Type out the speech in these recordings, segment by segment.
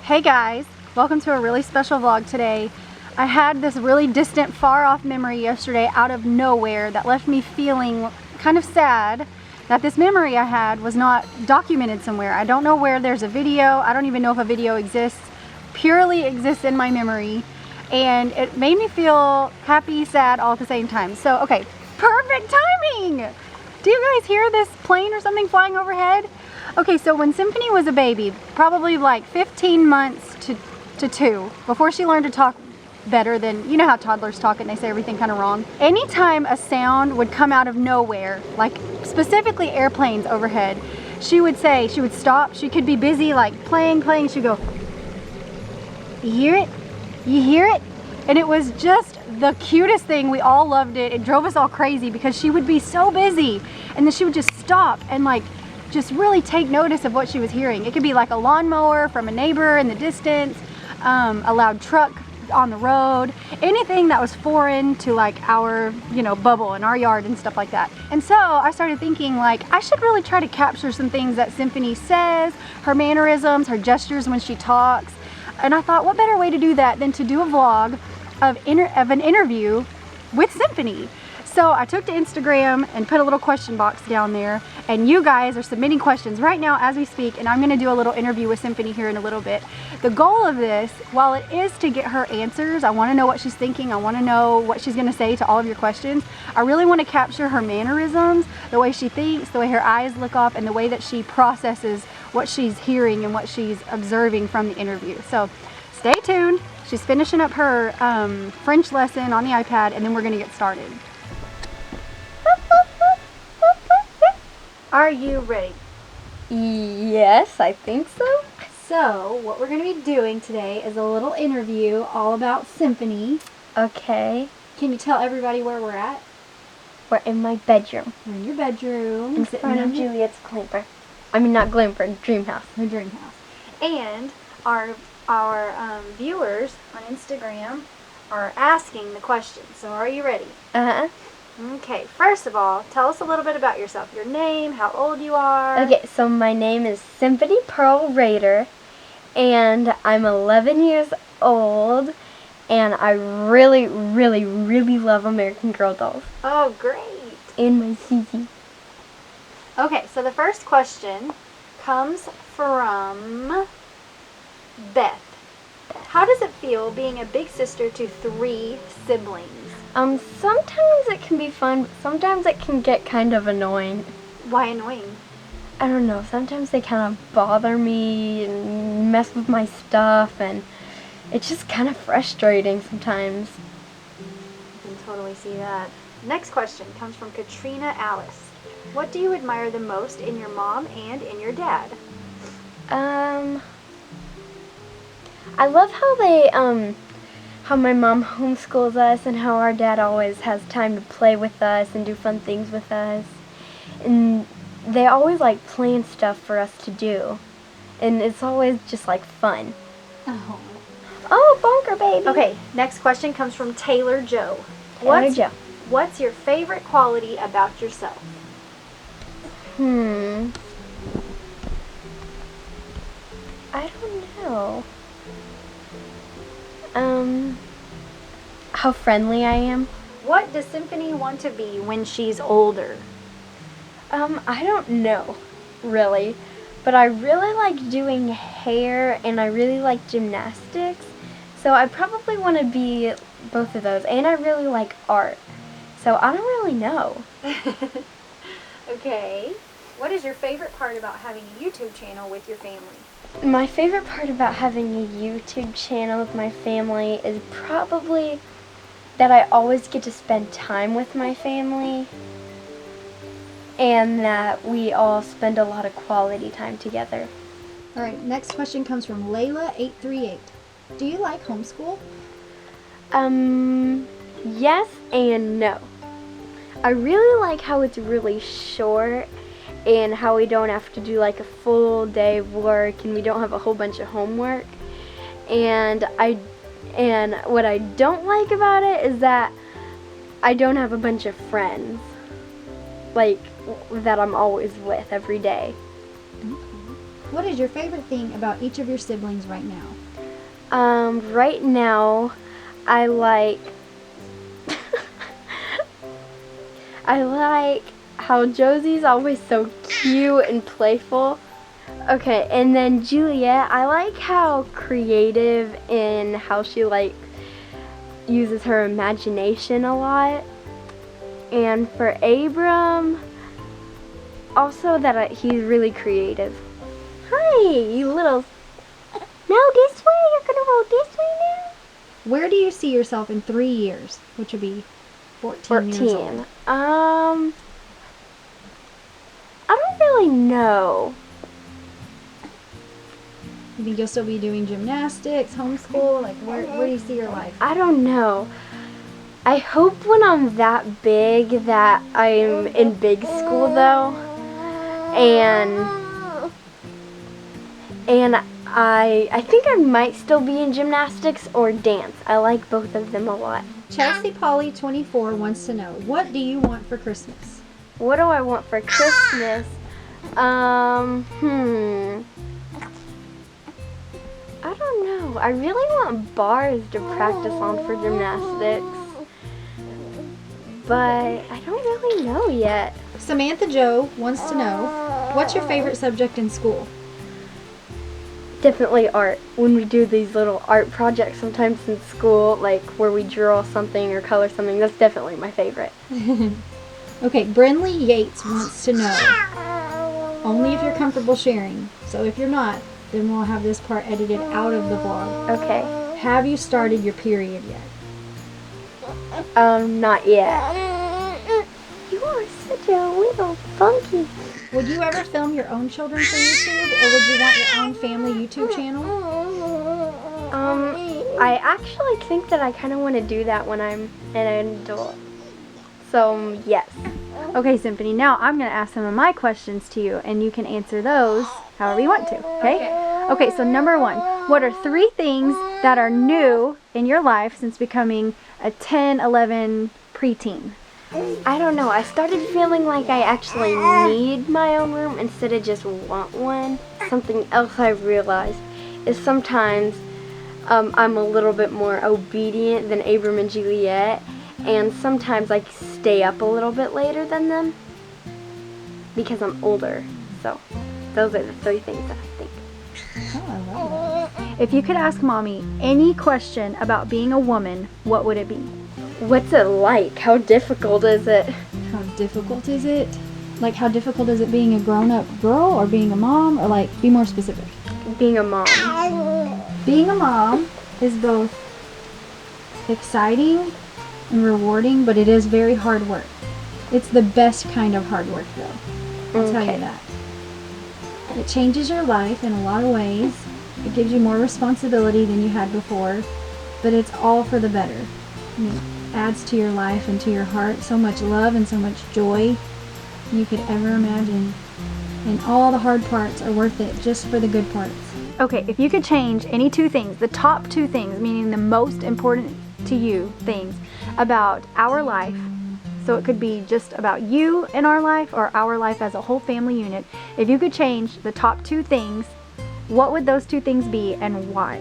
Hey guys, welcome to a really special vlog today. I had this really distant, far off memory yesterday out of nowhere that left me feeling kind of sad that this memory I had was not documented somewhere. I don't know where there's a video. I don't even know if a video exists. Purely exists in my memory, and it made me feel happy, sad all at the same time. So, okay, perfect timing! Do you guys hear this plane or something flying overhead? Okay, so when Symphony was a baby, probably like 15 months to 2, before she learned to talk better than, you know how toddlers talk and they say everything kind of wrong. Anytime a sound would come out of nowhere, like specifically airplanes overhead, she would stop, she could be busy like playing, she'd go, "You hear it? You hear it?" And it was just the cutest thing. We all loved it. It drove us all crazy because she would be so busy and then she would just stop and like just really take notice of what she was hearing. It could be like a lawnmower from a neighbor in the distance, a loud truck on the road, anything that was foreign to like our, bubble in our yard and stuff like that. And so I started thinking like, I should really try to capture some things that Symphony says, her mannerisms, her gestures when she talks. And I thought, what better way to do that than to do a vlog of an interview with Symphony. So I took to Instagram and put a little question box down there, and you guys are submitting questions right now as we speak, and I'm going to do a little interview with Symphony here in a little bit. The goal of this, while it is to get her answers, I want to know what she's thinking, I want to know what she's going to say to all of your questions. I really want to capture her mannerisms, the way she thinks, the way her eyes look up, and the way that she processes what she's hearing and what she's observing from the interview. So stay tuned. She's finishing up her French lesson on the iPad, and then we're going to get started. Are you ready? Yes, I think so. So, what we're going to be doing today is a little interview all about Symphony. Okay. Can you tell everybody where we're at? We're in my bedroom. We're in your bedroom. In front of Juliet's glamper. I mean, not glamper, dream house. Her dream house. And our viewers on Instagram are asking the questions. So, are you ready? Uh-huh. Okay, first of all, tell us a little bit about yourself. Your name, how old you are. Okay, so my name is Symphony Pearl Raider, and I'm 11 years old, and I really, really, really love American Girl dolls. Oh, great. And my CC. Okay, so the first question comes from Beth. How does it feel being a big sister to 3 siblings? Sometimes it can be fun, but sometimes it can get kind of annoying. Why annoying? I don't know, sometimes they kind of bother me and mess with my stuff, and it's just kind of frustrating sometimes. I can totally see that. Next question comes from Katrina Alice. What do you admire the most in your mom and in your dad? I love how my mom homeschools us and how our dad always has time to play with us and do fun things with us. And they always like plan stuff for us to do. And it's always just like fun. Oh, bonker baby. Okay, next question comes from Taylor Joe. What's your favorite quality about yourself? I don't know. How friendly I am. What does Symphony want to be when she's older? I don't know, really. But I really like doing hair and I really like gymnastics. So I probably want to be both of those. And I really like art. So I don't really know. Okay. What is your favorite part about having a YouTube channel with your family? My favorite part about having a YouTube channel with my family is probably that I always get to spend time with my family and that we all spend a lot of quality time together. Alright, next question comes from Layla838. Do you like homeschool? Yes and no. I really like how it's really short and how we don't have to do like a full day of work and we don't have a whole bunch of homework. And what I don't like about it is that I don't have a bunch of friends like that I'm always with every day. What is your favorite thing about each of your siblings right now? Right now, I like I like how Josie's always so cute and playful. Okay, and then Juliet, I like how creative and how she like uses her imagination a lot. And for Abram, also that he's really creative. Hi, you little. Now this way. You're gonna roll this way now. Where do you see yourself in 3 years, which would be 14 years old? I don't really know. You think you'll still be doing gymnastics, homeschool? Like, where do you see your life? I don't know. I hope when I'm that big that I'm in big school though, and I think I might still be in gymnastics or dance. I like both of them a lot. Chelsea Polly 24 wants to know, what do you want for Christmas? What do I want for Christmas? I don't know. I really want bars to practice on for gymnastics, but I don't really know yet. Samantha Joe wants to know, what's your favorite subject in school? Definitely art. When we do these little art projects sometimes in school, like where we draw something or color something, that's definitely my favorite. Okay, Brinley Yates wants to know, only if you're comfortable sharing. So if you're not, then we'll have this part edited out of the vlog. Okay. Have you started your period yet? Not yet. You are such a little funky. Would you ever film your own children for YouTube, or would you want your own family YouTube channel? I actually think that I kind of want to do that when I'm an adult. So, yes. Okay, Symphony, now I'm going to ask some of my questions to you, and you can answer those however you want to, okay? Okay, so number 1, what are 3 things that are new in your life since becoming a 10, 11 preteen? I don't know. I started feeling like I actually need my own room instead of just want one. Something else I realized is sometimes I'm a little bit more obedient than Abram and Juliet, and sometimes I stay up a little bit later than them because I'm older. So those are the 3 things that I think. Oh, I love that. If you could ask Mommy any question about being a woman, what would it be? What's it like? How difficult is it? How difficult is it? Like, how difficult is it being a grown-up girl or being a mom? Or, like, be more specific. Being a mom. Being a mom is both exciting and rewarding, but it is very hard work. It's the best kind of hard work, though. I'll tell you that. It changes your life in a lot of ways. It gives you more responsibility than you had before, but it's all for the better. It adds to your life and to your heart so much love and so much joy you could ever imagine. And all the hard parts are worth it just for the good parts. Okay, if you could change any 2 things, the top 2 things, meaning the most important to you things about our life, so it could be just about you in our life or our life as a whole family unit, if you could change the top 2 things, what would those 2 things be and why?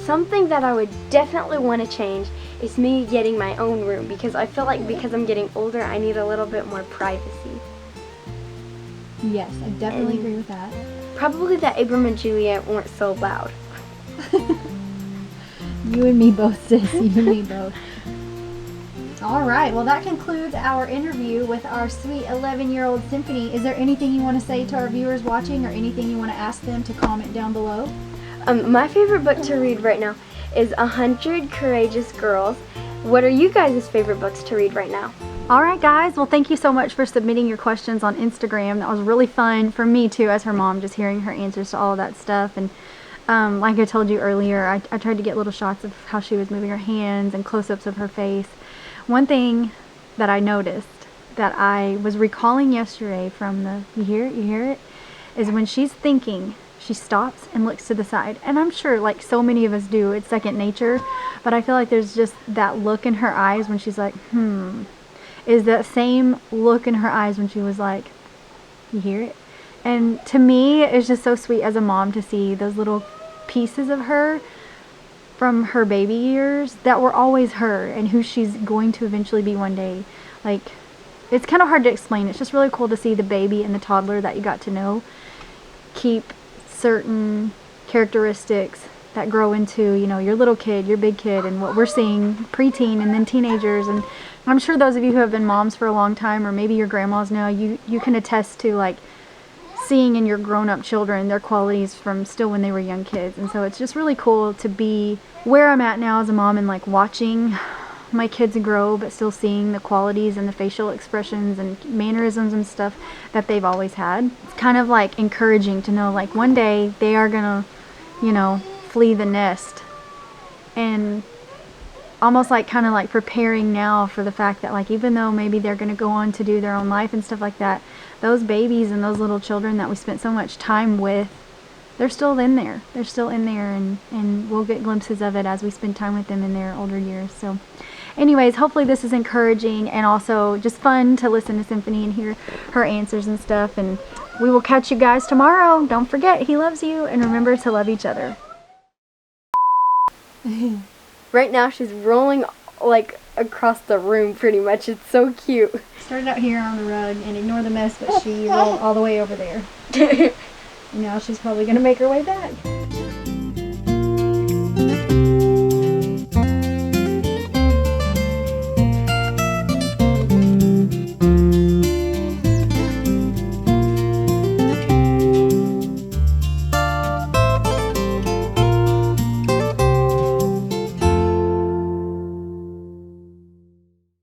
Something that I would definitely want to change is me getting my own room, because I feel like because I'm getting older, I need a little bit more privacy. Yes, I definitely agree with that. Probably that Abram and Juliet weren't so loud. You and me both, sis. You and me both. All right. Well, that concludes our interview with our sweet 11-year-old Symphony. Is there anything you want to say to our viewers watching, or anything you want to ask them to comment down below? My favorite book to read right now is 100 Courageous Girls. What are you guys' favorite books to read right now? All right, guys. Well, thank you so much for submitting your questions on Instagram. That was really fun for me, too, as her mom, just hearing her answers to all of that stuff. And like I told you earlier, I tried to get little shots of how she was moving her hands and close-ups of her face. One thing that I noticed that I was recalling yesterday from the, you hear it, is when she's thinking, she stops and looks to the side. And I'm sure, like so many of us do, it's second nature. But I feel like there's just that look in her eyes when she's like, is that same look in her eyes when she was like, you hear it? And to me, it's just so sweet as a mom to see those little pieces of her from her baby years that were always her and who she's going to eventually be one day. Like, it's kind of hard to explain. It's just really cool to see the baby and the toddler that you got to know keep certain characteristics that grow into, you know, your little kid, your big kid, and what we're seeing preteen and then teenagers. And I'm sure those of you who have been moms for a long time, or maybe your grandmas now, you can attest to like seeing in your grown-up children their qualities from still when they were young kids. And so it's just really cool to be where I'm at now as a mom and like watching my kids grow, but still seeing the qualities and the facial expressions and mannerisms and stuff that they've always had. It's kind of like encouraging to know like one day they are gonna, you know, flee the nest, and almost like kind of like preparing now for the fact that like even though maybe they're gonna go on to do their own life and stuff like that, those babies and those little children that we spent so much time with, they're still in there. They're still in there, and we'll get glimpses of it as we spend time with them in their older years. So anyways, hopefully this is encouraging and also just fun to listen to Symphony and hear her answers and stuff. And we will catch you guys tomorrow. Don't forget, he loves you, and remember to love each other. Right now she's rolling like across the room pretty much. It's so cute. Started out here on the rug and ignore the mess, but she rolled all the way over there. Now she's probably going to make her way back.